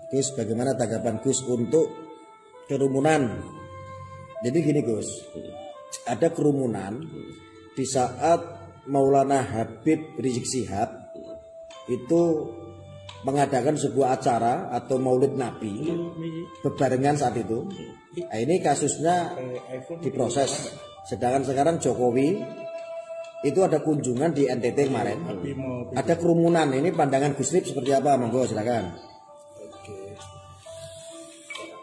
Gus, bagaimana tanggapan Gus untuk kerumunan? Jadi gini Gus, ada kerumunan di saat Maulana Habib Rizik Syihab itu mengadakan sebuah acara atau Maulid Nabi bebarengan saat itu. Nah, ini kasusnya diproses. Sedangkan sekarang Jokowi itu ada kunjungan di NTT kemarin. Ada kerumunan. Ini pandangan Gus Nip seperti apa? Monggo silakan. Oke.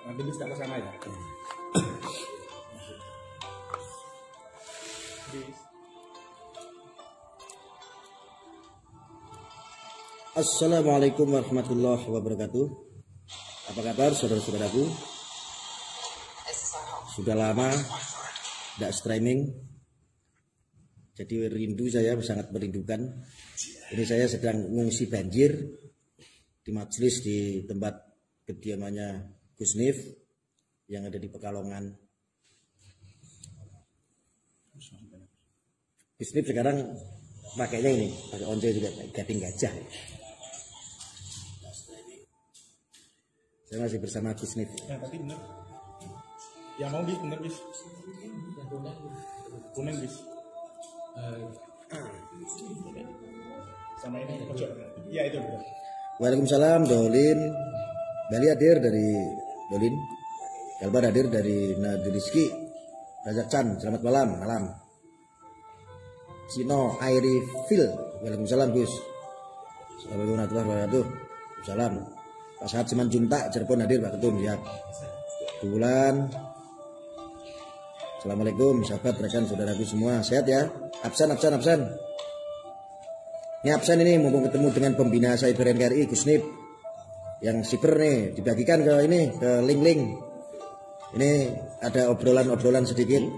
Nanti bisa ke sana ya. Assalamualaikum warahmatullahi wabarakatuh. Apa kabar saudara-saudaraku? Sudah lama tidak streaming, jadi rindu, saya sangat merindukan. Ini saya sedang mengungsi banjir di majelis di tempat kediamannya Gus Nif yang ada di Pekalongan. Gus Nif sekarang pakainya ini, pakai once juga, gading gajah. Saya masih bersama Gus Nif. Yang tadi bener. Yang mau bis bener bis. Kuning bis. Sama ini pojok. Iya itu bener. Waalaikumsalam Dolin. Bali hadir dari Dolin. Kalbar hadir dari Nadiriski. Rajak Chan, selamat malam. Malam. Cino Airi Phil. Waalaikumsalam Gus. Assalamualaikum warahmatullahi wabarakatuh. Salam. Pak Sahat Simanjuntak Cirebon hadir Pak Ketum, siap. Bulan. Assalamualaikum sahabat rekan saudaraku semua, sehat ya? Absen. Ini absen ini mumpung ketemu dengan pembina Cyber NKRI Gus Nip. Yang siber nih dibagikan ke ini, ke link-link. Ini ada obrolan sedikit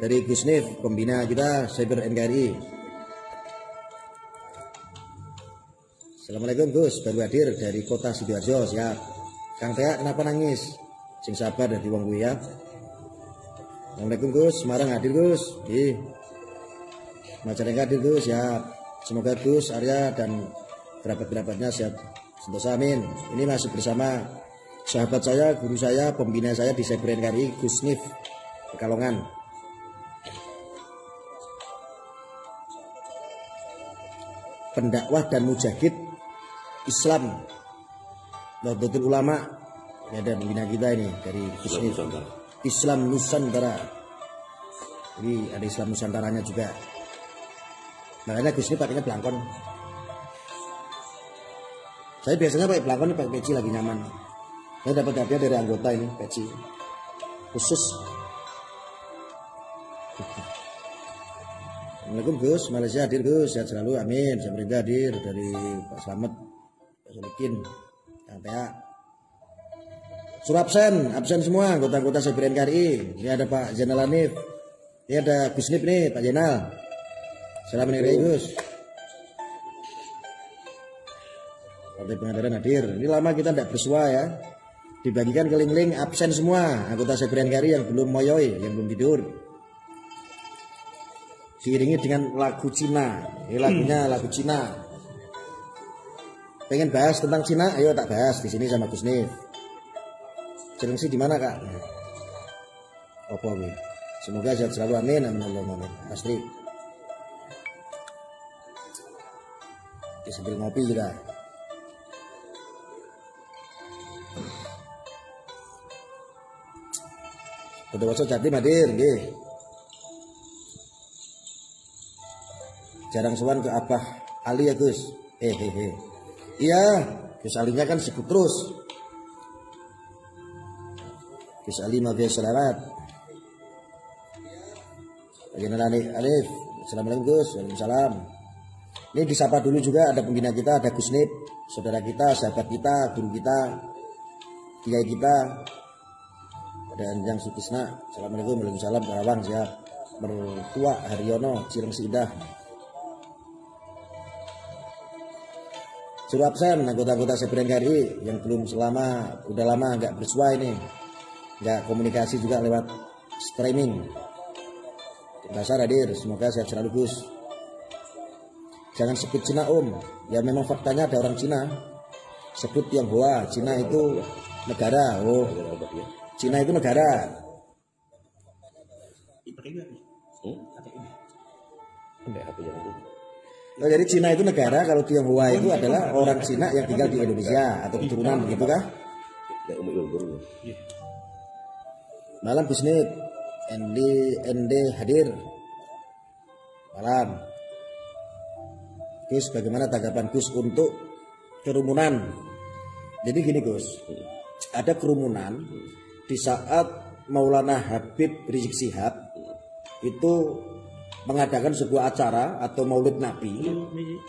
dari Gus Nip, pembina kita Cyber NKRI. Assalamualaikum Gus, baru hadir dari kota Sidoarjo, siap. Kang Tea kenapa nangis? Sing sabar dari wong kuwi ya. Assalamualaikum Gus, Semarang hadir Gus. Di Majalengka hadir Gus, siap. Semoga Gus Arya dan kerabat-kerabatnya siap. Sentosa amin. Ini masih bersama sahabat saya, guru saya, pembina saya di Cyber NKRI Gus Nif Pekalongan. Pendakwah dan mujahid Islam Nahdlatul Ulama. Ini ada pembina kita ini dari Islam Nusantara. Ini ada Islam Nusantaranya juga. Makanya Gus ini pakainya belangkon. Saya biasanya pakai belangkon, pakai peci lagi nyaman. Saya dapat hadiah dari anggota ini, peci khusus. Assalamualaikum Gus, Malaysia hadir Gus, sehat selalu, amin. Pemerintah hadir dari Pak Slamet, Pak Solikin, Kang Tea. Suruh absen semua anggota-anggota Cyber NKRI. Ini ada Pak Zainal Hanif, ini ada Gus Nip nih, Pak Zainal. Assalamualaikum Gus. Partai Pengadilan hadir. Ini lama kita tidak bersua ya. Dibagikan ke link-link, absen semua anggota Cyber NKRI yang belum moyoi, yang belum tidur. Diiringi dengan lagu Cina. Ini lagunya lagu Cina. Pengen bahas tentang Cina? Ayo tak bahas di sini sama Gus Nif. Cilengsi di mana Kak? Opo nih. Semoga sehat selalu, amin. Amin. Pasti. Sambil ngopi juga. Bondowoso Jatim hadir, nggih. Jarang sowan ke Abah Ali ya Gus. Iya, Gus Alinya kan sebut terus. Gus Ali mabiyah selawat. Bagian Alif. Assalamualaikum Gus. Waalaikumsalam. Ini disapa dulu juga, ada pembina kita, ada Gus Nip, saudara kita, sahabat kita, guru kita, kiai kita. Ada Anjang Sutisna. Assalamualaikum. Waalaikumsalam. Karawang siap. Mertua Haryono Cilengsi Indah. Suruh absen anggota-anggota Cyber NKRI yang belum udah lama nggak bersua ini, nggak komunikasi juga lewat streaming. Dasar hadir, semoga sehat selalu Gus. Jangan sebut Cina Om, ya memang faktanya ada orang Cina. Sebut Tionghoa, Cina itu negara. Oh, Negara apa dia? Cina itu negara. Kayak apa yang itu? Oh, jadi Cina itu negara, kalau Tionghoa itu adalah orang Cina yang tinggal di Indonesia atau keturunan begitu kah? Kayak umur dulu. Malam Bisnit, ND hadir. Malam. Gus, bagaimana tanggapan Gus untuk kerumunan? Jadi gini Gus, ada kerumunan di saat Maulana Habib Rizik Syihab itu mengadakan sebuah acara atau Maulid Nabi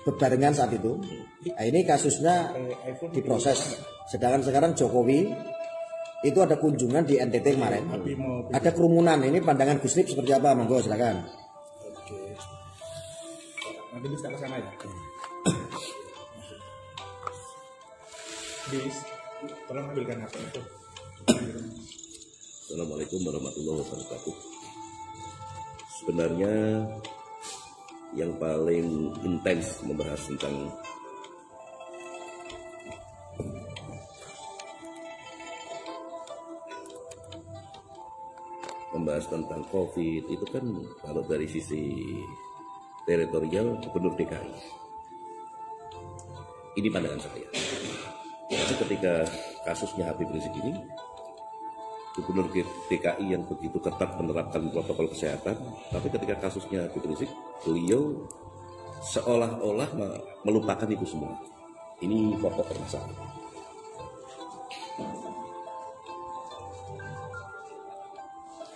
berbarengan saat itu. Nah, ini kasusnya diproses. Sedangkan sekarang Jokowi itu ada kunjungan di NTT kemarin. Ada kerumunan. Ini pandangan Gus Lip seperti apa? Monggo silakan. Oke. Nanti bisa ke sana ya. Bis, tolong ambilkan apa itu. Assalamualaikum warahmatullahi wabarakatuh. Sebenarnya yang paling intens membahas tentang COVID itu kan kalau dari sisi teritorial Gubernur DKI. Ini pandangan saya. Jadi ketika kasusnya Habib Rizik ini, Gubernur DKI yang begitu ketat menerapkan protokol kesehatan, tapi ketika kasusnya Habib Rizik, beliau seolah-olah melupakan itu semua. Ini pokok permasalahan.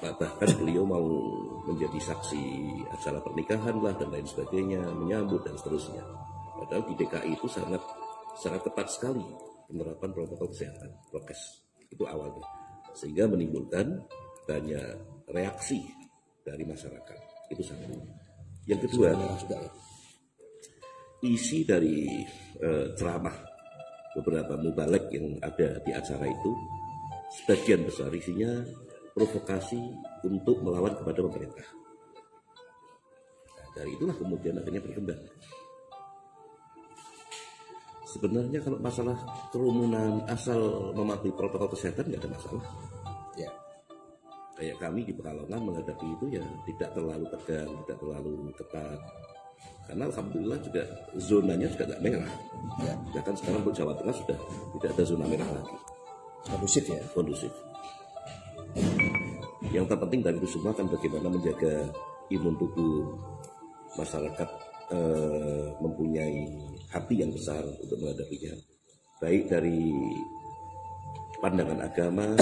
Bahkan beliau mau menjadi saksi acara pernikahan lah dan lain sebagainya, menyambut dan seterusnya. Padahal di DKI itu sangat ketat sekali penerapan protokol kesehatan, prokes itu awalnya, sehingga menimbulkan banyak reaksi dari masyarakat. Itu satu. Yang kedua, isi dari ceramah beberapa mubalek yang ada di acara itu, sebagian besar isinya provokasi untuk melawan kepada pemerintah. Nah, dari itulah kemudian akhirnya berkembang. Sebenarnya kalau masalah kerumunan asal mematuhi protokol kesehatan nggak ada masalah. Ya. Kayak kami di Pekalongan menghadapi itu ya tidak terlalu tegang, tidak terlalu ketat. Karena alhamdulillah juga zonanya juga nggak merah. Ya. Bahkan sekarang untuk Jawa Tengah sudah tidak ada zona merah lagi. Kondusif ya? Kondusif. Yang terpenting dari itu semua kan bagaimana menjaga imun tubuh masyarakat mempunyai hati yang besar untuk menghadapinya, baik dari pandangan agama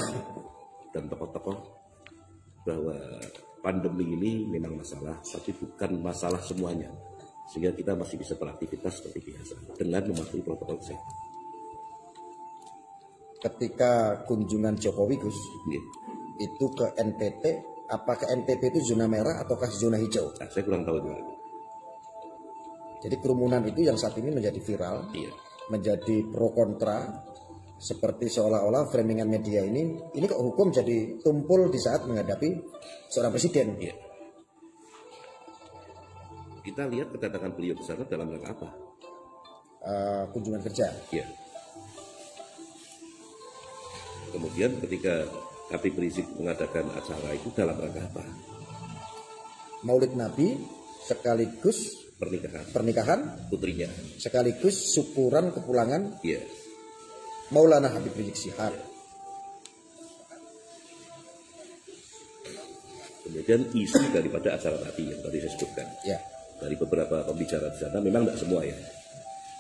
dan tokoh-tokoh bahwa pandemi ini memang masalah, tapi bukan masalah semuanya, sehingga kita masih bisa beraktivitas seperti biasa dengan mematuhi protokol kesehatan. Ketika kunjungan Jokowi Gus, itu ke NTT, apakah NTT itu zona merah ataukah zona hijau? Nah, saya kurang tahu juga. Jadi kerumunan itu yang saat ini menjadi viral, menjadi pro kontra, seperti seolah-olah framingan media ini kok hukum jadi tumpul di saat menghadapi seorang presiden. Iya. Kita lihat kedatangan beliau ke sana dalam rangka apa? Kunjungan kerja. Iya. Kemudian ketika Habib Rizik mengadakan acara itu dalam rangka apa? Maulid Nabi sekaligus pernikahan putrinya, sekaligus syukuran kepulangan Maulana Habib Rizik Syihab. Kemudian isi daripada acara tadi yang tadi saya sebutkan, dari beberapa pembicara di sana, memang tidak semua ya,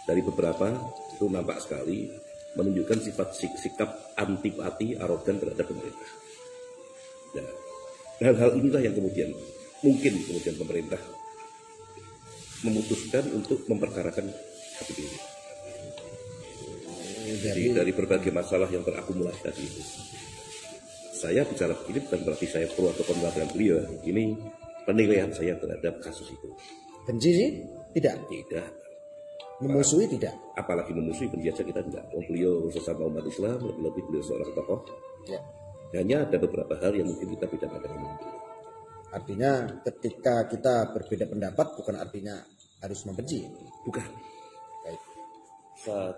dari beberapa itu nampak sekali menunjukkan sikap antipati, arogan terhadap pemerintah. Nah, hal-hal inilah yang kemudian pemerintah memutuskan untuk memperkarakan Habib Rizik. Jadi dari berbagai masalah yang terakumulasi tadi itu, saya bicara begini bukan berarti saya pro atau kontra dengan beliau. Ini penilaian saya terhadap kasus itu. Benci sih? Tidak. Memusuhi tidak. Apalagi memusuhi, benci aja kita tidak. Beliau sesama umat Islam, lebih beliau seorang tokoh. Hanya ada beberapa hal yang mungkin kita beda pandangan. Artinya ketika kita berbeda pendapat bukan artinya harus membenci. Bukan. Baik.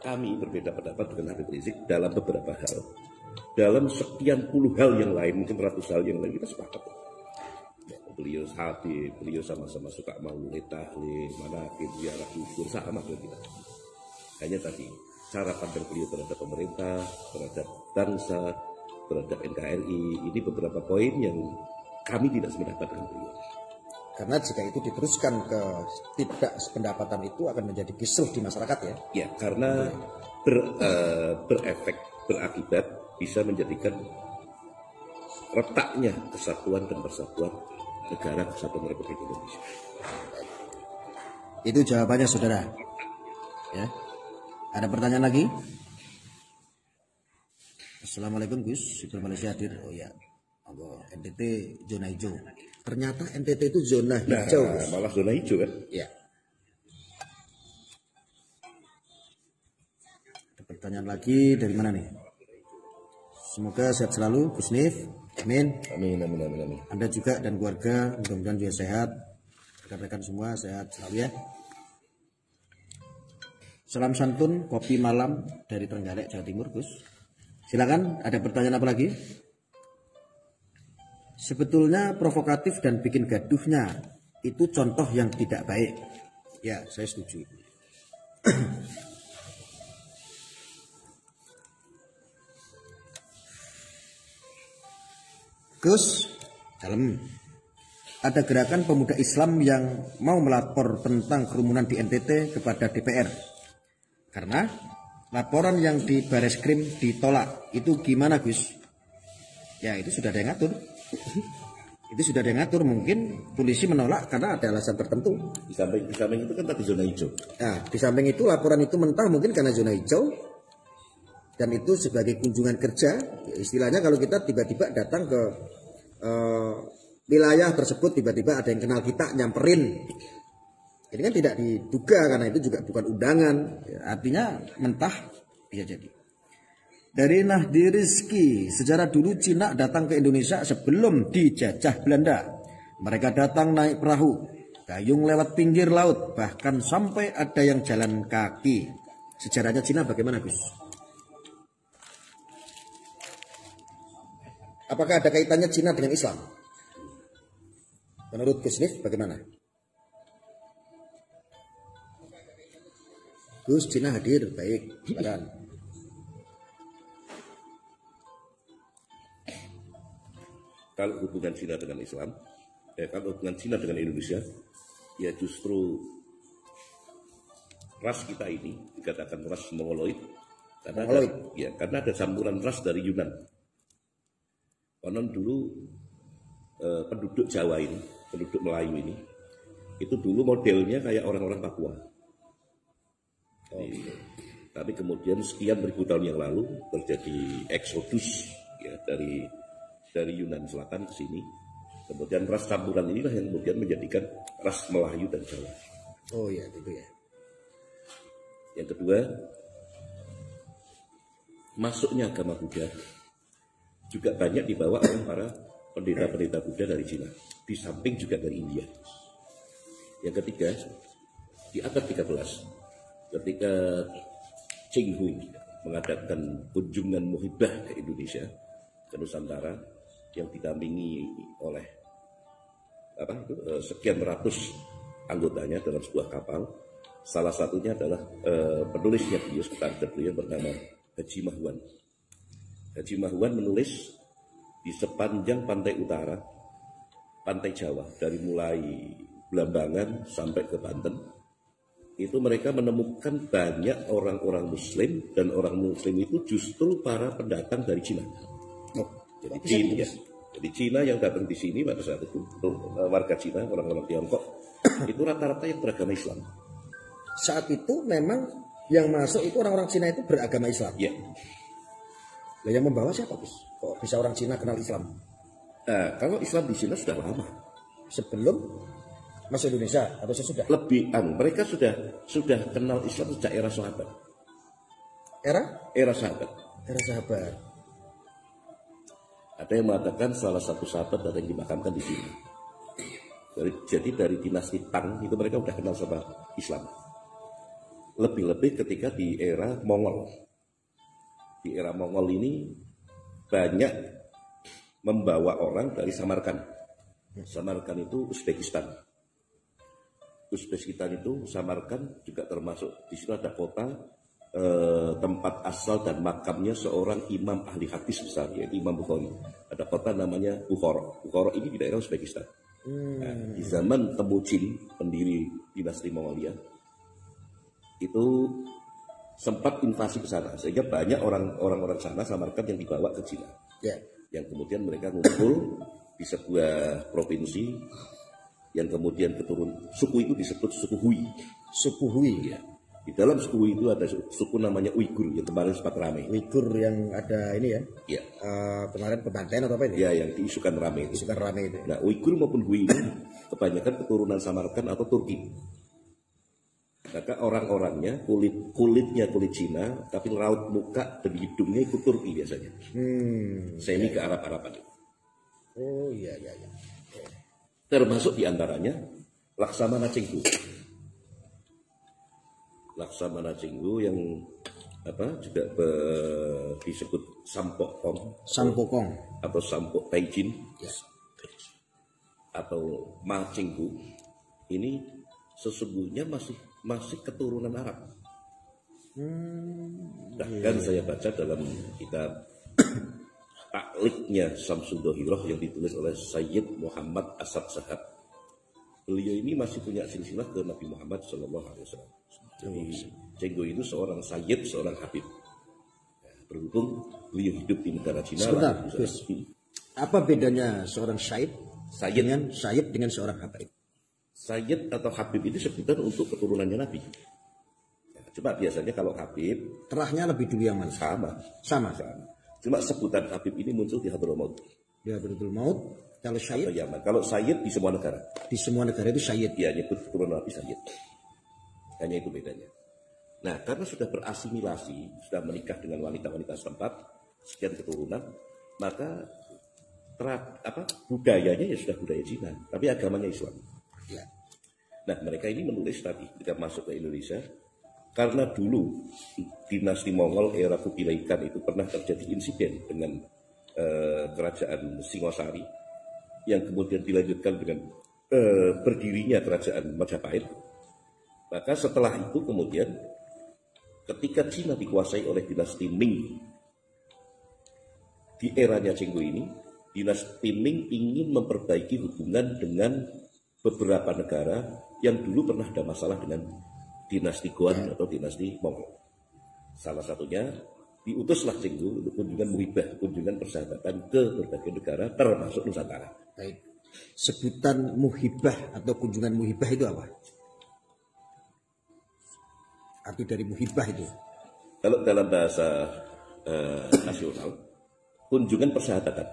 kami berbeda pendapat dengan Habib Rizik dalam beberapa hal. Dalam sekian puluh hal yang lain, mungkin ratus hal yang lain, kita sepakat. Beliau Habib, beliau sama-sama suka maulid, tahlil, manaqib, ziarah kubur, sama dengan kita. Hanya tadi, cara pandang beliau terhadap pemerintah, terhadap bangsa, terhadap NKRI, ini beberapa poin yang kami tidak sependapat dengan beliau. Karena jika itu diteruskan ke tidak sependapatan itu akan menjadi kisruh di masyarakat ya. Ya, karena berefek, berakibat bisa menjadikan retaknya kesatuan dan persatuan negara kesatuan Republik Indonesia. Itu jawabannya saudara. Ya. Ada pertanyaan lagi? Assalamualaikum Gus, Super Malaysia hadir. Oh ya, NTT zona hijau. Ternyata NTT itu zona hijau. Nah, malah zona hijau kan? Ya. Ada pertanyaan lagi dari mana nih? Semoga sehat selalu, Gus Nif. Amin. Amin, amin, amin, amin. Anda juga dan keluarga mudah-mudahan juga sehat. Rekan-rekan semua sehat selalu ya. Salam santun kopi malam dari Trenggalek, Jawa Timur, Gus. Silakan, ada pertanyaan apa lagi? Sebetulnya provokatif dan bikin gaduhnya itu contoh yang tidak baik. Ya, saya setuju. Gus, dalam ada gerakan pemuda Islam yang mau melapor tentang kerumunan di NTT kepada DPR. Karena laporan yang di Bareskrim ditolak. Itu gimana Gus? Ya itu sudah ada yang ngatur. Itu sudah ada yang ngatur. Mungkin polisi menolak karena ada alasan tertentu. Di samping itu kan tadi zona hijau. Nah, di samping itu laporan itu mentah mungkin karena zona hijau. Dan itu sebagai kunjungan kerja. Istilahnya kalau kita tiba-tiba datang ke wilayah tersebut, tiba-tiba ada yang kenal kita nyamperin. Ini kan tidak diduga karena itu juga bukan undangan. Artinya mentah bisa jadi. Dari Nahdi Rizki, sejarah dulu Cina datang ke Indonesia sebelum dijajah Belanda. Mereka datang naik perahu, gayung lewat pinggir laut, bahkan sampai ada yang jalan kaki. Sejarahnya Cina bagaimana Gus? Apakah ada kaitannya Cina dengan Islam? Menurut Gus Nif bagaimana? Gus, Cina hadir, baik, silakan. Kalau hubungan Cina dengan Islam, kalau hubungan Cina dengan Indonesia, ya justru ras kita ini dikatakan ras Mongoloid, karena ada campuran ras dari Yunan. Konon dulu penduduk Jawa ini, penduduk Melayu ini, itu dulu modelnya kayak orang-orang Papua. Tapi kemudian sekian ribu tahun yang lalu terjadi eksodus ya dari Yunan Selatan ke sini. Kemudian ras campuran inilah yang kemudian menjadikan ras Melayu dan Jawa. Oh ya, itu ya. Yang kedua, masuknya agama Buddha juga banyak dibawa oleh para pendeta-pendeta Buddha dari Cina, di samping juga dari India. Yang ketiga, di abad 13, ketika Cheng Hui mengadakan kunjungan muhibah ke Indonesia, ke Nusantara, yang didampingi oleh sekian ratus anggotanya dalam sebuah kapal. Salah satunya adalah penulisnya beliau, sekretaris beliau bernama Haji Mahwan. Haji Mahwan menulis di sepanjang pantai utara, pantai Jawa, dari mulai Blambangan sampai ke Banten, itu mereka menemukan banyak orang-orang Muslim, dan orang Muslim itu justru para pendatang dari Cina. Jadi Cina yang datang di sini pada saat itu, warga Cina, orang-orang Tiongkok, itu rata-rata yang beragama Islam. Saat itu memang yang masuk itu orang-orang Cina itu beragama Islam. Ya. Nah, yang membawa siapa Gus? Kok bisa orang Cina kenal Islam? Nah, kalau Islam di Cina sudah lama. Sebelum masuk Indonesia atau sesudah? Mereka sudah kenal Islam sejak era sahabat. Era sahabat. Era sahabat. Ada yang mengatakan salah satu sahabat ada yang dimakamkan di sini. Jadi dari dinasti Tang itu mereka sudah kenal sama Islam. Lebih-lebih ketika di era Mongol. Di era Mongol ini banyak membawa orang dari Samarkand. Samarkand itu Uzbekistan. Uzbekistan itu Samarkand juga termasuk. Di situ ada kota tempat asal dan makamnya seorang imam ahli hadis besar, yaitu Imam Bukhari. Ada kota namanya Bukhara. Bukhara ini di daerah Uzbekistan. Nah, di zaman Temujin, pendiri dinasti Mongolia, itu sempat invasi ke sana, sehingga banyak orang-orang sana Samarkand yang dibawa ke Cina. Yang kemudian mereka ngumpul di sebuah provinsi, yang kemudian suku itu disebut suku Hui. Suku Hui. Ya. Di dalam suku Hui itu ada suku namanya Uighur, yang kemarin sempat ramai. Uighur yang ada ini ya? Ya. Kemarin pembantaian atau apa ini? Ya, yang diisukan ramai itu. Isukan ramai itu. Nah, Uighur maupun Hui ini kebanyakan keturunan Samarkand atau Turki. Maka orang-orangnya kulitnya kulit Cina, tapi raut muka dan hidungnya ikut Turki biasanya. Semi ke Arab-Araban. Oh iya. Termasuk diantaranya Laksamana Chenggu. Laksamana Chenggu yang juga disebut Sampokong atau Sampok Taijin atau Ma Chenggu ini sesungguhnya masih keturunan Arab. Bahkan saya baca dalam kitab Takliknya Syamsul Dohiroh yang ditulis oleh Sayyid Muhammad Asad Sahab. Beliau ini masih punya silsilah ke Nabi Muhammad SAW. Jadi Chenggu itu seorang sayyid, seorang habib. Berhubung beliau hidup di negara Cina. Sebentar, apa bedanya seorang sayyid dengan seorang habib? Sayyid atau habib itu sebutan untuk keturunannya Nabi. Cuma biasanya kalau habib, terahnya lebih dulu yang mana? Sama. Cuma sebutan habib ini muncul di Hadramaut. Di Hadramaut. Kalau sayyid? Yaman. Kalau sayyid di semua negara. Di semua negara itu sayyid. Ya, nyebut keturunan Nabi sayyid. Hanya itu bedanya. Nah, karena sudah berasimilasi, sudah menikah dengan wanita-wanita setempat, sekian keturunan, maka budayanya ya sudah budaya Cina, tapi agamanya Islam. Ya. Nah, mereka ini menulis tadi ketika masuk ke Indonesia, karena dulu dinasti Mongol era Kubilai Khan itu pernah terjadi insiden dengan kerajaan Singosari, yang kemudian dilanjutkan dengan berdirinya kerajaan Majapahit. Maka setelah itu kemudian ketika Cina dikuasai oleh dinasti Ming, di eranya Chenggu ini, dinasti Ming ingin memperbaiki hubungan dengan beberapa negara yang dulu pernah ada masalah dengan dinasti Guan atau dinasti Mongol. Salah satunya diutuslah Chenggu untuk kunjungan persahabatan ke berbagai negara termasuk Nusantara. Baik. Sebutan muhibah atau kunjungan muhibah itu apa? Arti dari muhibah itu? Kalau dalam bahasa nasional, kunjungan persahabatan.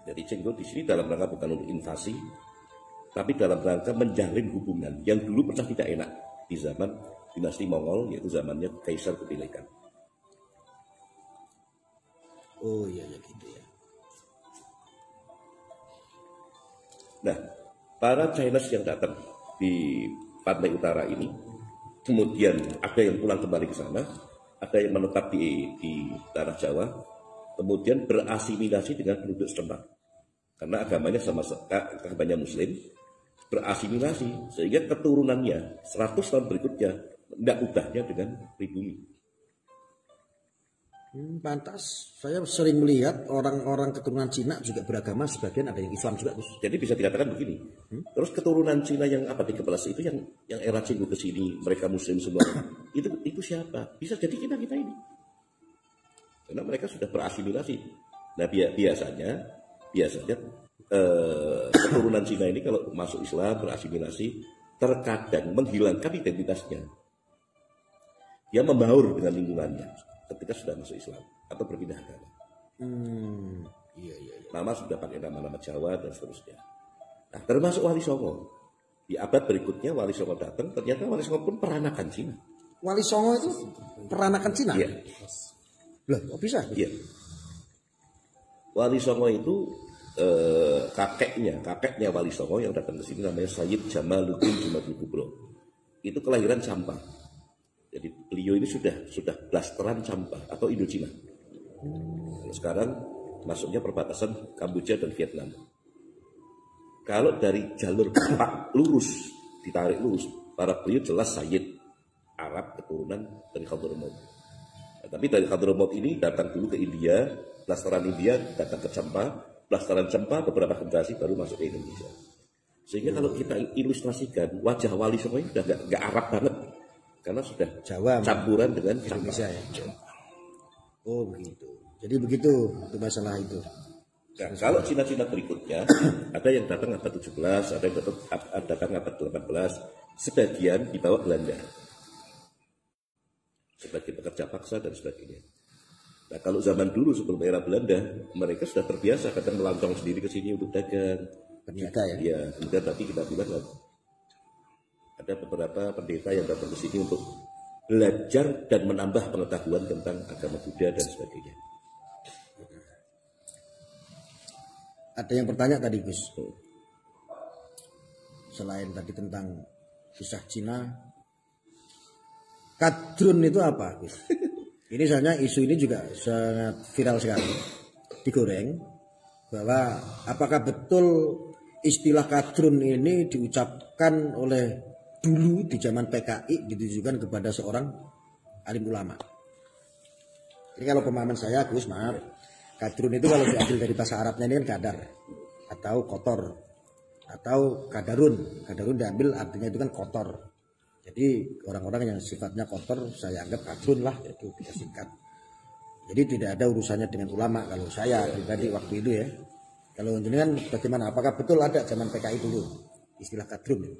Jadi Chenggu di sini dalam rangka bukan untuk invasi, tapi dalam rangka menjalin hubungan yang dulu pernah tidak enak di zaman dinasti Mongol, yaitu zamannya Kaisar Kubilai Khan. Oh iya gitu ya. Nah, para Chinese yang datang di pantai utara ini, kemudian ada yang pulang kembali ke sana, ada yang menetap di tanah Jawa, kemudian berasimilasi dengan penduduk setempat. Karena agamanya agamanya Muslim, berasimilasi sehingga keturunannya 100 tahun berikutnya tidak ubahnya dengan pribumi. Pantas, saya sering melihat orang-orang keturunan Cina juga beragama, sebagian ada yang Islam juga, Gus. Jadi bisa dikatakan begini. Terus keturunan Cina yang abad 13 itu yang era Chenggu ke sini, mereka Muslim semua. itu siapa? Bisa jadi kita ini. Karena mereka sudah berasimilasi. Nah, biasanya keturunan Cina ini kalau masuk Islam berasimilasi terkadang menghilangkan identitasnya. Dia membaur dengan lingkungannya ketika sudah masuk Islam atau berpindah agama. Iya. Nama sudah pakai nama-nama Jawa dan seterusnya. Nah, termasuk Wali Songo. Di abad berikutnya Wali Songo datang, ternyata Wali Songo pun peranakan Cina. Wali Songo itu peranakan Cina? Iya. Loh, kok bisa? Iya. Wali Songo itu kakeknya Wali Songo yang datang ke sini namanya Sayyid Jamaluddin Jumadil Kubro. Itu kelahiran Sampang. Jadi beliau ini sudah blasteran Champa atau Indochina. Kalau sekarang masuknya perbatasan Kamboja dan Vietnam. Kalau dari jalur Pak lurus, ditarik lurus, para beliau jelas Sayyid Arab keturunan dari Hadramaut. Nah, tapi dari Hadramaut ini datang dulu ke India, blasteran India datang ke Champa, blasteran Champa beberapa generasi baru masuk ke Indonesia. Sehingga kalau kita ilustrasikan wajah wali semuanya sudah nggak Arab banget, karena sudah Jawa campuran dengan Indonesia ya. Oh begitu. Jadi begitu untuk masalah itu. Nah, kalau Cina-Cina berikutnya, ada yang datang abad 17, ada yang datang abad 18, sebagian dibawa Belanda. Sebagai pekerja paksa dan sebagainya. Nah, kalau zaman dulu sebelum era Belanda, mereka sudah terbiasa kadang melancong sendiri ke sini untuk dagang. Pendeta ya? Ya, kemudian tadi kita bilang ada beberapa pendeta yang datang ke sini untuk belajar dan menambah pengetahuan tentang agama Buddha dan sebagainya. Ada yang bertanya tadi Gus, selain tadi tentang kisah Cina, kadrun itu apa Gus? Ini soalnya isu ini juga sangat viral sekali, digoreng, bahwa apakah betul istilah kadrun ini diucapkan oleh dulu di zaman PKI ditujukan kepada seorang alim ulama. Jadi kalau pemahaman saya Gus, maaf, kadrun itu kalau diambil dari bahasa Arabnya ini kan kadar atau kotor atau kadarun. Kadarun diambil artinya itu kan kotor. Jadi orang-orang yang sifatnya kotor saya anggap kadrun lah, itu kita singkat. Jadi tidak ada urusannya dengan ulama kalau saya pribadi waktu itu ya. Kalau jenengan bagaimana? Apakah betul ada zaman PKI dulu istilah kadrun?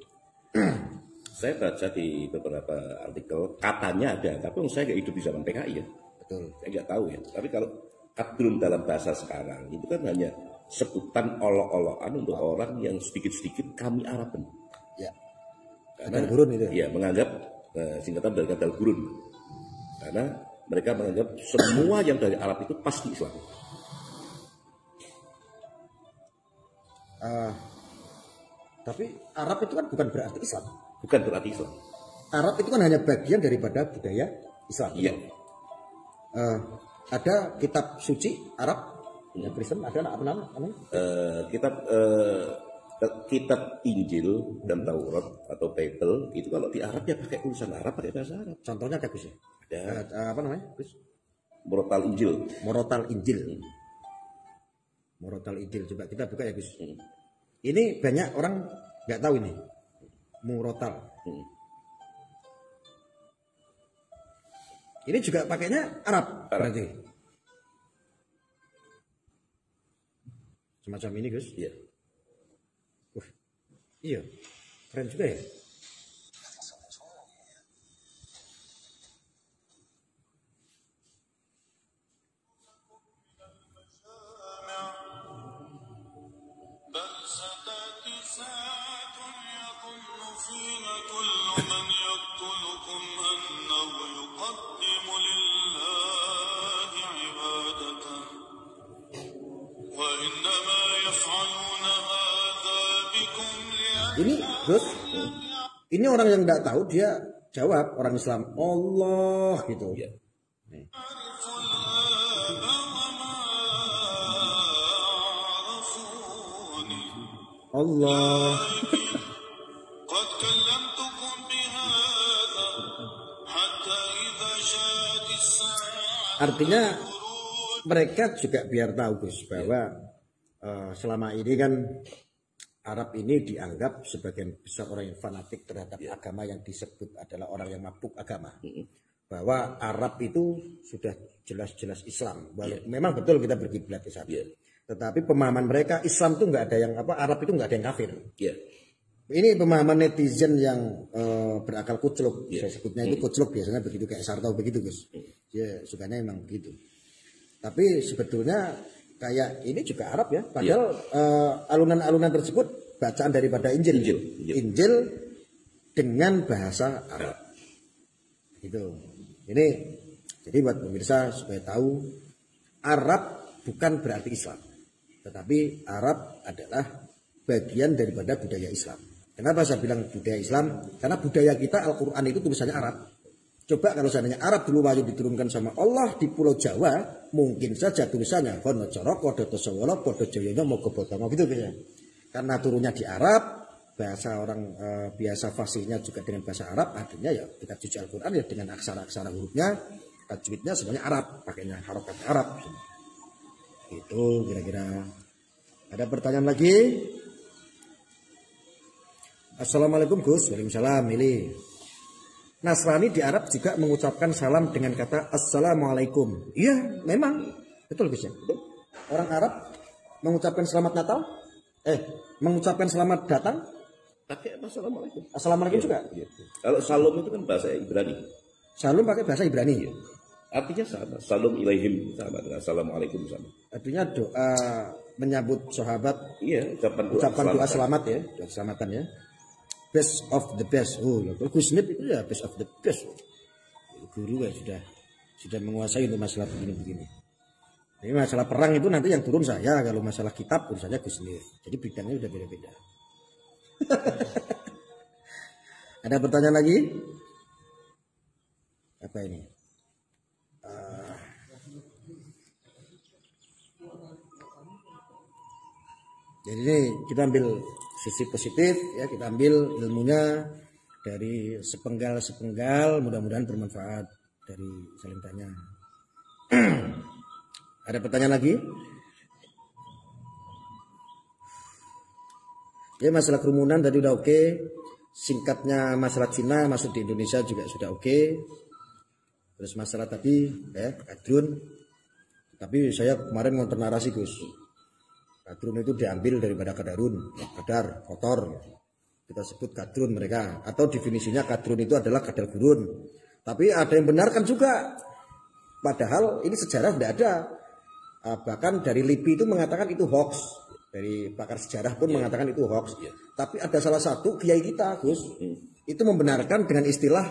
Saya baca di beberapa artikel katanya ada, tapi saya nggak hidup di zaman PKI ya. Betul. Saya nggak tahu ya. Tapi kalau kadrun dalam bahasa sekarang itu kan hanya sebutan olok-olokan untuk orang yang sedikit-sedikit kami Araben. Ya. Karena gurun itu. Ya, menganggap singkatan dari kata gurun. Karena mereka menganggap semua yang dari Arab itu pasti Islam. Tapi Arab itu kan bukan berarti Islam. Bukan berarti Islam. Arab itu kan hanya bagian daripada budaya Islam. Iya. Ada kitab suci Arab yang Kristen, ada apa namanya? Kitab Injil dan Taurat atau Bible itu kalau di Arab ya pakai tulisan Arab, pakai bahasa Arab. Contohnya ada Gus ya? Ada. Apa namanya Gus? Morotal Injil. Morotal Injil. Morotal Injil, coba kita buka ya Gus. Ini banyak orang nggak tahu ini. Morotal. Ini juga pakainya Arab. Berarti. Semacam ini Gus. Iya. Iya. Keren juga ya. Ini Gus, ini orang yang tidak tahu dia jawab orang Islam Allah gitu. Ya. Nih. Allah. Artinya mereka juga biar tahu Gus bahwa selama ini kan Arab ini dianggap sebagian besar orang yang fanatik terhadap agama yang disebut adalah orang yang mabuk agama. Bahwa Arab itu sudah jelas-jelas Islam. Memang betul kita berkiblat ke sana. Tetapi pemahaman mereka Islam itu nggak ada yang apa, Arab itu nggak ada yang kafir. Ini pemahaman netizen yang berakal kucluk. Saya sebutnya itu kucluk biasanya begitu, kayak Sarto begitu Gus. Dia sukanya memang begitu. Tapi sebetulnya kayak ini juga Arab ya, padahal alunan-alunan tersebut bacaan daripada Injil. Injil dengan bahasa Arab. Gitu. Ini jadi buat pemirsa supaya tahu Arab bukan berarti Islam, tetapi Arab adalah bagian daripada budaya Islam. Kenapa saya bilang budaya Islam? Karena budaya kita Al-Quran itu tulisannya Arab. Coba kalau seandainya Arab dulu wahyu diturunkan sama Allah di Pulau Jawa, mungkin saja tulisannya Hono Corok, Kodo Tosowolo, Kodo Joyono, Mogo Botongo gitu ya. Karena turunnya di Arab, bahasa orang biasa fasihnya juga dengan bahasa Arab, artinya ya kita cuci Al-Quran ya dengan aksara-aksara hurufnya, tajwidnya semuanya Arab, pakainya harokat Arab. Itu kira-kira. Ada pertanyaan lagi? Assalamualaikum Gus. Waalaikumsalam. Milih. Nasrani di Arab juga mengucapkan salam dengan kata Assalamualaikum. Iya, memang. Betul Gus ya? Orang Arab mengucapkan selamat Natal. Mengucapkan selamat datang. Pakai Assalamualaikum. Assalamualaikum juga. Ya. Kalau salam itu kan bahasa Ibrani. Salam pakai bahasa Ibrani. Ya. Artinya sama. Salam ilaihim sama dengan Assalamualaikum sama. Artinya doa menyambut sahabat. Iya, ucapan doa selamat ya. Doa keselamatan ya. Best of the best. Oh, Gus Nip itu ya best of the best. Guru ya sudah menguasai untuk masalah begini-begini. Ini masalah perang itu nanti yang turun saya. Kalau masalah kitab urusannya Gus Nip. Jadi bidangnya udah beda-beda. Ada pertanyaan lagi? Apa ini? Jadi ini kita ambil sisi positif ya, kita ambil ilmunya dari sepenggal, mudah-mudahan bermanfaat dari saling tanya. Ada pertanyaan lagi? Ya, masalah kerumunan tadi udah oke. Singkatnya masalah Cina masuk di Indonesia juga sudah oke. Terus masalah tadi ya kadrun. Tapi saya kemarin ngonten narasi Gus. Kadrun itu diambil daripada kadarun, kadar, kotor. Kita sebut kadrun mereka. Atau definisinya kadrun itu adalah kadar gurun. Tapi ada yang benarkan juga. Padahal ini sejarah tidak ada. Bahkan dari LIPI itu mengatakan itu hoax. Dari pakar sejarah pun mengatakan itu hoax. Tapi ada salah satu kiai kita, Gus, itu membenarkan dengan istilah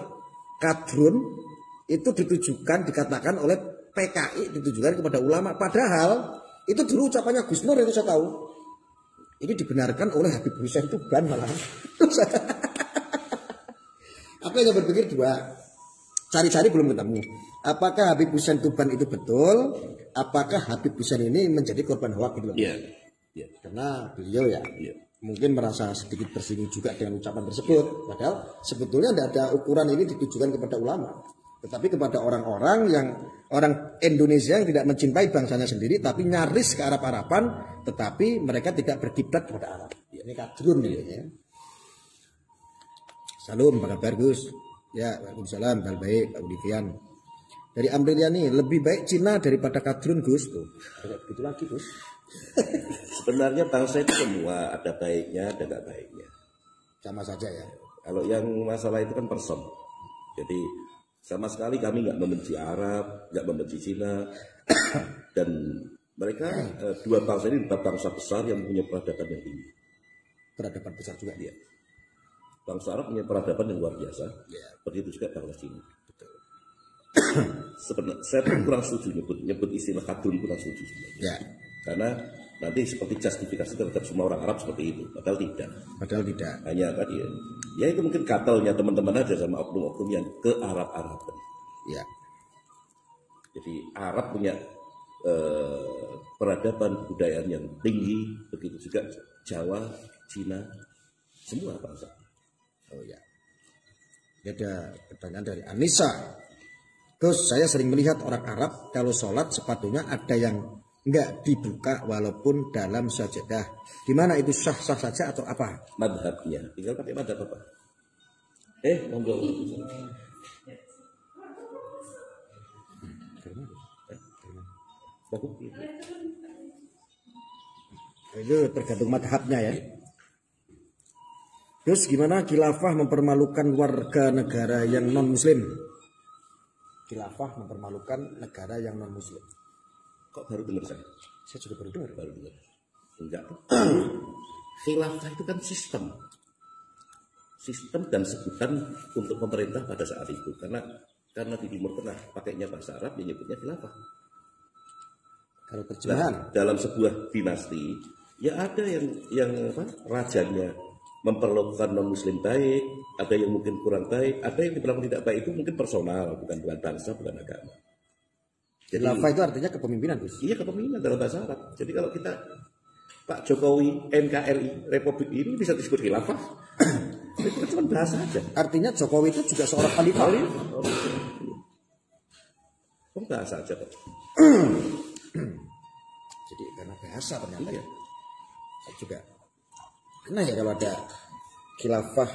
kadrun itu dikatakan oleh PKI, ditujukan kepada ulama. Padahal itu dulu ucapannya Gus Nur, itu saya tahu. Ini dibenarkan oleh Habib Hussein Tuban malah. Apa yang saya berpikir dua. Cari-cari belum ketemu. Apakah Habib Hussein Tuban itu betul? Apakah Habib Hussein ini menjadi korban hoak gitu? Iya. Ya, karena beliau ya mungkin merasa sedikit tersinggung juga dengan ucapan tersebut. Padahal sebetulnya tidak ada ukuran ini ditujukan kepada ulama, tetapi kepada orang-orang Indonesia yang tidak mencintai bangsanya sendiri, tapi nyaris ke Arab-Araban, tetapi mereka tidak berkiblat kepada Arab. Ini kadrun ya. Salam, apa kabar Gus? Ya, waalaikumsalam, baik Pak Udivian. Dari Amrilia nih, lebih baik Cina daripada kadrun Gus tuh. Kayak begitu lagi Gus. Sebenarnya bangsa itu semua ada baiknya, ada nggak baiknya. Sama saja ya. Kalau yang masalah itu kan person. Jadi sama sekali kami nggak membenci Arab, nggak membenci Cina, dan mereka dua bangsa ini bangsa besar yang punya peradaban yang tinggi. Peradaban besar juga dia. Bangsa Arab punya peradaban yang luar biasa. Seperti itu juga bangsa Cina. Sebenarnya saya kurang setuju nyebut istilah kadrun, kurang setuju sebenarnya. Ya. Karena nanti seperti justifikasi terhadap semua orang Arab seperti itu, padahal tidak. Hanya tadi ya itu mungkin katelnya teman-teman aja sama oknum-oknum yang ke Arab-Araban. Ya. Jadi Arab punya peradaban kebudayaan yang tinggi, begitu juga Jawa, Cina, semua bangsa. Oh ya. Ada pertanyaan dari Anissa. Terus saya sering melihat orang Arab kalau sholat sepatunya ada yang nggak dibuka walaupun dalam sajadah. Gimana itu sah-sah saja atau apa? Madhabnya. Tinggal pakai madhab apa? Monggo. Itu tergantung madhabnya ya. Terus gimana khilafah mempermalukan warga negara yang non muslim? Khilafah mempermalukan negara yang non muslim. Kok baru dengar saya? Saya juga baru dengar. Enggak. Khilafah itu kan sistem dan sebutan untuk pemerintah pada saat itu. Karena di Timur Tengah pakainya bahasa Arab, yang nyebutnya khilafah. Kalau terjemahan dalam sebuah dinasti, ya ada yang rajanya memperlakukan non muslim baik, ada yang mungkin kurang baik, ada yang diperlakukan tidak baik itu mungkin personal, bukan bangsa, bukan agama. Jadi Khilafah itu artinya kepemimpinan, Gus. iya kepemimpinan dalam bahasa Arab. Jadi kalau kita Pak Jokowi NKRI Republik ini bisa disebut khilafah, itu cuma bahasa aja. Artinya Jokowi itu juga seorang khalifah. Oh, bahasa aja Pak. Jadi karena bahasa ternyata Iya. Saya juga. Nah ya kalau ada khilafah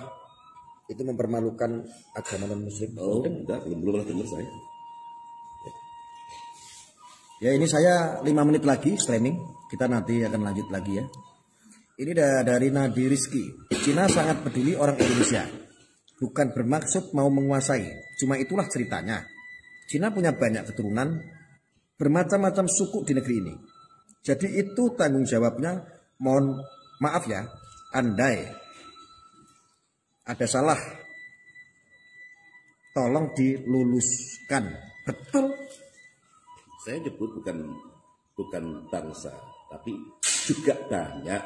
itu mempermalukan agama non muslim. Oh, enggak, belum pernah dengar saya. Ya ini saya 5 menit lagi streaming. Kita nanti akan lanjut lagi ya. Ini dari Nadi Rizky. Cina sangat peduli orang Indonesia. Bukan bermaksud mau menguasai. Cuma itulah ceritanya. Cina punya banyak keturunan. Bermacam-macam suku di negeri ini. Jadi itu tanggung jawabnya. Mohon maaf ya. Andai ada salah. Tolong diluluskan. Betul. Saya nyebut bukan bangsa, tapi juga banyak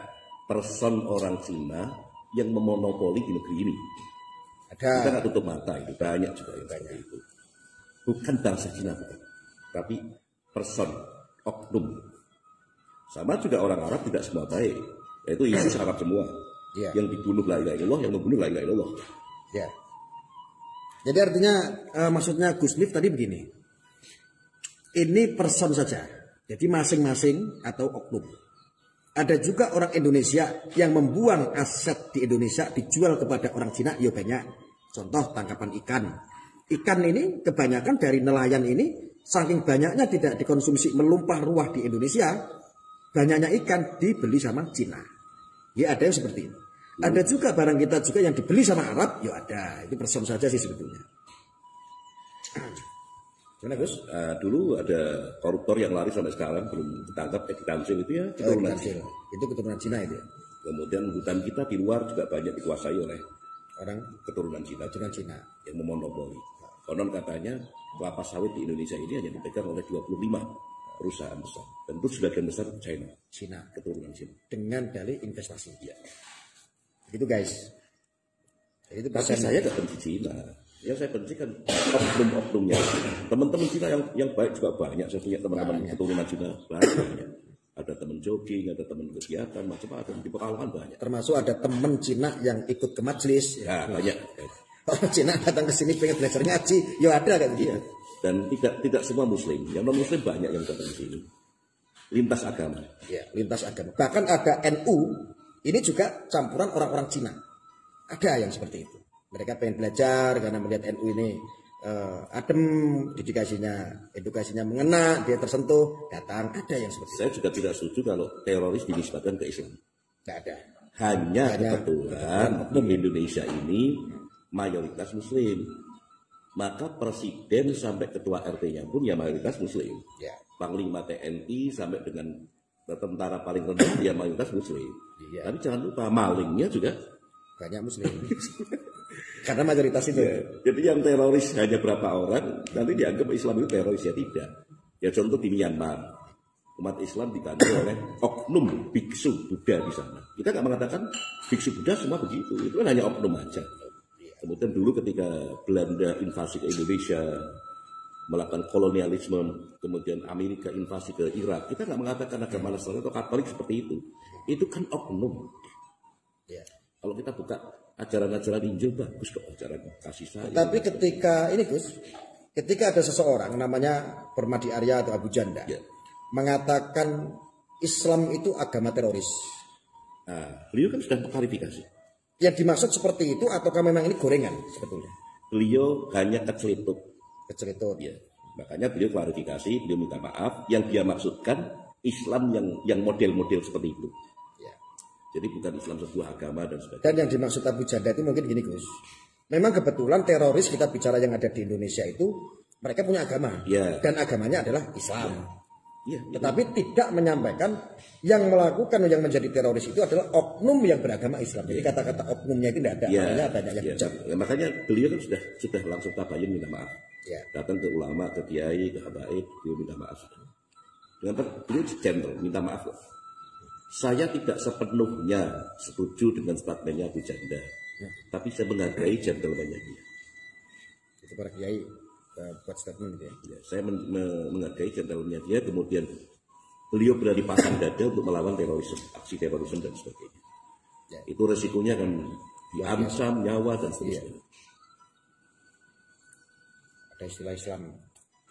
person orang Cina yang memonopoli di negeri ini. Kita Ada. nggak tutup mata itu, banyak juga yang banyak itu. Bukan bangsa Cina, bukan. Tapi person, oknum. Sama juga orang Arab tidak semua baik. Yaitu Yesus Arab semua. Iya. Yang dibunuh la ilaha illallah, yang membunuh la ilaha illallah. Ya. Jadi artinya maksudnya Gus Mif tadi begini. Ini person saja. Jadi masing-masing atau oknum. Ada juga orang Indonesia yang membuang aset di Indonesia dijual kepada orang Cina. Ya banyak. Contoh tangkapan ikan. Ikan ini kebanyakan dari nelayan ini saking banyaknya tidak dikonsumsi melumpah ruah di Indonesia. Banyaknya ikan dibeli sama Cina. Ya ada yang seperti ini. Ada juga barang kita juga yang dibeli sama Arab. Ya ada. Itu person saja sih sebetulnya. Gimana Gus? Dulu ada koruptor yang lari sampai sekarang belum ditangkap, Edi Tamsil itu ya keturunan Cina. Itu keturunan Cina itu ya? Kemudian hutan kita di luar juga banyak dikuasai oleh Orang keturunan Cina Cina. yang memonopoli. Konon katanya kelapa sawit di Indonesia ini hanya dipegang oleh 25 perusahaan besar. Dan itu sebagian besar Cina. keturunan Cina. Dengan dalih investasi. Ya. Gitu guys. Jadi itu Tapi saya nggak benci Cina. Yang saya benci kan oknum-oknumnya. Teman-teman Cina yang baik juga banyak. Saya punya teman-teman keturunan Cina banyak. Ada teman jogging, ada teman kegiatan, macam-macam. Di Pekalongan banyak. termasuk ada teman Cina yang ikut ke majelis. Ya, banyak. Orang Cina datang ke sini pengen belajar ngaji. Ya ada kan gitu. Iya. Dan tidak semua Muslim. Yang non Muslim banyak yang datang ke sini. Lintas agama. Ya, lintas agama. Bahkan ada NU. Ini juga campuran orang-orang Cina. Ada yang seperti itu. Mereka pengen belajar karena melihat NU ini adem, edukasinya mengena, dia tersentuh, datang. Ada yang seperti itu. Saya juga tidak setuju kalau teroris dinisbatkan ke Islam. Tidak ada. Hanya kebetulan di Indonesia ini mayoritas Muslim. Maka presiden sampai ketua RT-nya pun ya mayoritas Muslim. Ya. Panglima TNI sampai dengan tentara paling rendah dia mayoritas Muslim. Iya. Tapi jangan lupa malingnya juga Banyak Muslim. Karena mayoritas itu. ya. Jadi yang teroris hanya berapa orang, nanti dianggap Islam itu teroris ya tidak. Ya contoh di Myanmar, umat Islam dibantu oleh oknum biksu Buddha di sana. Kita nggak mengatakan biksu Buddha semua begitu, itu kan hanya oknum aja. Kemudian dulu ketika Belanda invasi ke Indonesia, melakukan kolonialisme, kemudian Amerika invasi ke Irak, kita nggak mengatakan agama Nasrani atau Katolik seperti itu. Itu kan oknum. Ya. Kalau kita buka ajaran-ajaran Injil bagus kok, ajaran kasih sayang. Tapi ketika ini Gus, ketika ada seseorang namanya Permadi Arya atau Abu Janda Ya. mengatakan Islam itu agama teroris. Nah, beliau kan sudah mengklarifikasi. Yang dimaksud seperti itu ataukah memang ini gorengan sebetulnya? Beliau hanya keceletuk. Keceletot. Ya. Makanya beliau klarifikasi, beliau minta maaf. Yang dia maksudkan Islam yang model-model seperti itu. Ya. Jadi bukan Islam sebuah agama dan sebagainya. Dan yang dimaksud Abu Janda itu mungkin gini Gus. Memang kebetulan teroris kita bicara yang ada di Indonesia itu mereka punya agama. Ya. Dan agamanya adalah Islam. Iya, Tetapi tidak menyampaikan yang melakukan yang menjadi teroris itu adalah oknum yang beragama Islam. Jadi kata-kata oknumnya itu tidak ada. ya, Makanya banyak yang ya. bijak. Ya, makanya beliau kan sudah langsung tabayun minta maaf. Ya. Datang ke ulama, ke kiai, ke habaib, beliau minta maaf. Dengan beliau gentle, minta maaf kok. Saya tidak sepenuhnya setuju dengan statementnya Bu Janda, tapi saya menghargai gentlemannya dia. Itu para kiai buat statement gitu ya. Ya, saya menghargai gentlemannya dia, kemudian beliau berani pasang dada untuk melawan terorisme, aksi terorisme dan sebagainya. Ya. Itu resikonya kan diancam nyawa dan seterusnya. Ada istilah Islam,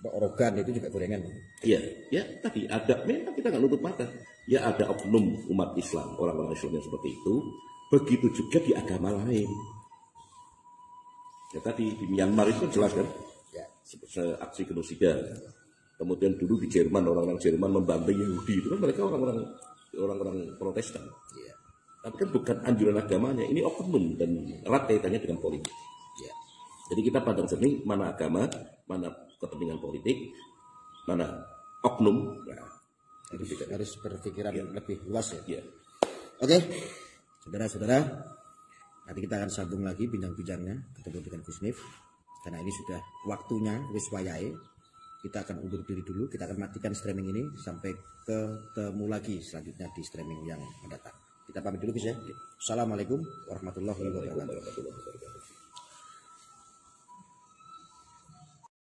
orogan itu juga gorengan. Iya, ya tadi ada, memang kita nggak nutup mata. Ya ada oknum umat Islam, orang-orang Islam yang seperti itu. Begitu juga di agama lain. Ya tadi di Myanmar itu jelas kan, Ya. aksi genosida. Kemudian dulu di Jerman, orang-orang Jerman membantai Yahudi, itu kan mereka orang-orang Protestan. Ya. Tapi kan bukan anjuran agamanya, ini oknum dan erat kaitannya dengan politik. Ya. Jadi kita pandang jernih mana agama, mana kepentingan politik, mana oknum. Nah, Harus berpikiran lebih luas ya. ya. Oke, saudara-saudara, nanti kita akan sambung lagi bincang-bincangnya ketemu dengan Gus Nif, karena ini sudah waktunya wis wayahe. Kita akan undur diri dulu, kita akan matikan streaming ini sampai ketemu lagi selanjutnya di streaming yang mendatang. Kita pamit dulu Gus ya. Assalamualaikum warahmatullahi wabarakatuh.